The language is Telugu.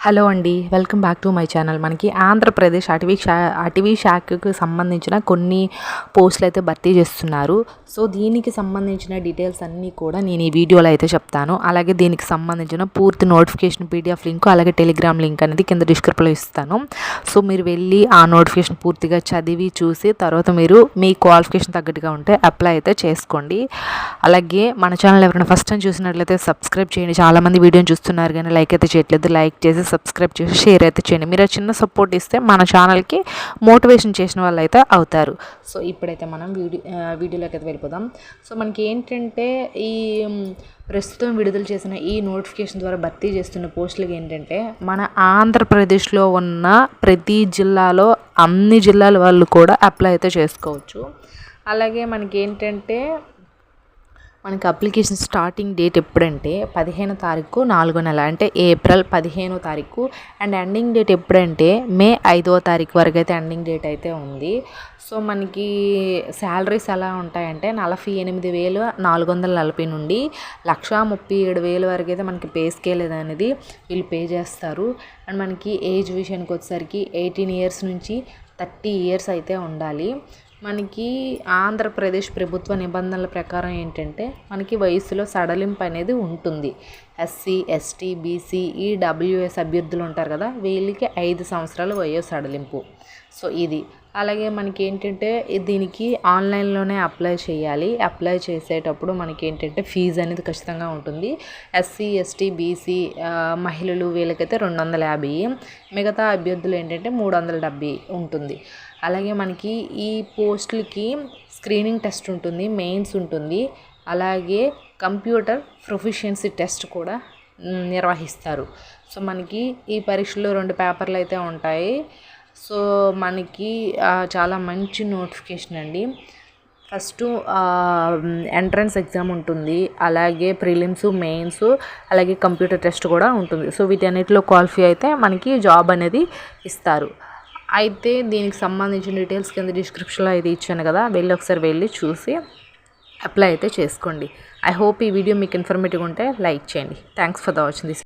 హలో అండి, welcome back to my channel. మనకి ఆంధ్రప్రదేశ్ అటవీ శాఖకు సంబంధించిన కొన్ని పోస్టులు అయితే భర్తీ చేస్తున్నారు. సో దీనికి సంబంధించిన డీటెయిల్స్ అన్నీ కూడా నేను ఈ వీడియోలో అయితే చెప్తాను. అలాగే దీనికి సంబంధించిన పూర్తి నోటిఫికేషన్ పీడిఎఫ్ లింక్, అలాగే టెలిగ్రామ్ లింక్ అనేది కింద డిస్క్రిప్షన్లో ఇస్తాను. సో మీరు వెళ్ళి ఆ నోటిఫికేషన్ పూర్తిగా చదివి చూసి తర్వాత మీరు మీ క్వాలిఫికేషన్ తగ్గట్టుగా ఉంటే అప్లై అయితే చేసుకోండి. అలాగే మన ఛానల్ ఎవరైనా ఫస్ట్ టైం చూసినట్లయితే సబ్స్క్రైబ్ చేయండి. చాలామంది వీడియోని చూస్తున్నారు కానీ లైక్ అయితే చేయట్లేదు. లైక్ చేసి సబ్స్క్రైబ్ చేసి షేర్ అయితే చేయండి. మీరు చిన్న సపోర్ట్ ఇస్తే మన ఛానల్కి మోటివేషన్ చేసిన వాళ్ళు అయితే అవుతారు. సో ఇప్పుడైతే మనం వీడియోలోకి అయితే వెళ్ళిపోదాం. సో మనకి ఏంటంటే ఈ ప్రస్తుతం విడుదల చేసిన ఈ నోటిఫికేషన్ ద్వారా భర్తీ చేస్తున్న పోస్టులకి ఏంటంటే మన ఆంధ్రప్రదేశ్లో ఉన్న ప్రతి జిల్లాలో అన్ని జిల్లాల వాళ్ళు కూడా అప్లై అయితే చేసుకోవచ్చు. అలాగే మనకి ఏంటంటే మనకి అప్లికేషన్ స్టార్టింగ్ డేట్ ఎప్పుడంటే 15వ తారీఖు 4వ నెల, అంటే ఏప్రిల్ 15వ తారీఖు. అండ్ ఎండింగ్ డేట్ ఎప్పుడంటే మే 5వ తారీఖు వరకు అయితే ఎండింగ్ డేట్ అయితే ఉంది. సో మనకి శాలరీస్ ఎలా ఉంటాయంటే 48,440 నుండి 1,37,000 వరకు అయితే మనకి పే స్కేల్ అనేది వీళ్ళు పే చేస్తారు. అండ్ మనకి ఏజ్ విషయానికి వచ్చేసరికి 18 ఇయర్స్ నుంచి 30 ఇయర్స్ అయితే ఉండాలి. మనకి ఆంధ్రప్రదేశ్ ప్రభుత్వ నిబంధనల ప్రకారం ఏంటంటే మనకి వయసులో సడలింపు అనేది ఉంటుంది. ఎస్సీ, ఎస్టీ, బీసీ, ఈడబ్ల్యూఎస్ అభ్యర్థులు ఉంటారు కదా, వీళ్ళకి 5 సంవత్సరాలు వయో సడలింపు. సో ఇది. అలాగే మనకి ఏంటంటే దీనికి ఆన్లైన్లోనే అప్లై చేయాలి. అప్లై చేసేటప్పుడు మనకి ఏంటంటే ఫీజు అనేది ఖచ్చితంగా ఉంటుంది. ఎస్సీ, ఎస్టీ, బీసీ మహిళలు వీళ్ళకైతే 250, మిగతా అభ్యర్థులు ఏంటంటే 370 ఉంటుంది. అలాగే మనకి ఈ పోస్టులకి స్క్రీనింగ్ టెస్ట్ ఉంటుంది, మెయిన్స్ ఉంటుంది, అలాగే కంప్యూటర్ ప్రొఫిషియన్సీ టెస్ట్ కూడా నిర్వహిస్తారు. సో మనకి ఈ పరీక్షలో 2 పేపర్లు అయితే ఉంటాయి. సో మనకి చాలా మంచి నోటిఫికేషన్ అండి. ఫస్ట్ ఎంట్రన్స్ ఎగ్జామ్ ఉంటుంది, అలాగే ప్రిలిమ్స్, మెయిన్స్, అలాగే కంప్యూటర్ టెస్ట్ కూడా ఉంటుంది. సో వీటన్నిటిలో క్వాలిఫై అయితే మనకి జాబ్ అనేది ఇస్తారు. అయితే దీనికి సంబంధించిన డీటెయిల్స్ కింద డిస్క్రిప్షన్లో అయితే ఇచ్చాను కదా, ఒకసారి వెళ్ళి చూసి అప్లై అయితే చేసుకోండి. ఐ హోప్ ఈ వీడియో మీకు ఇన్ఫర్మేటివ్ ఉంటే లైక్ చేయండి. Thanks for the watching this.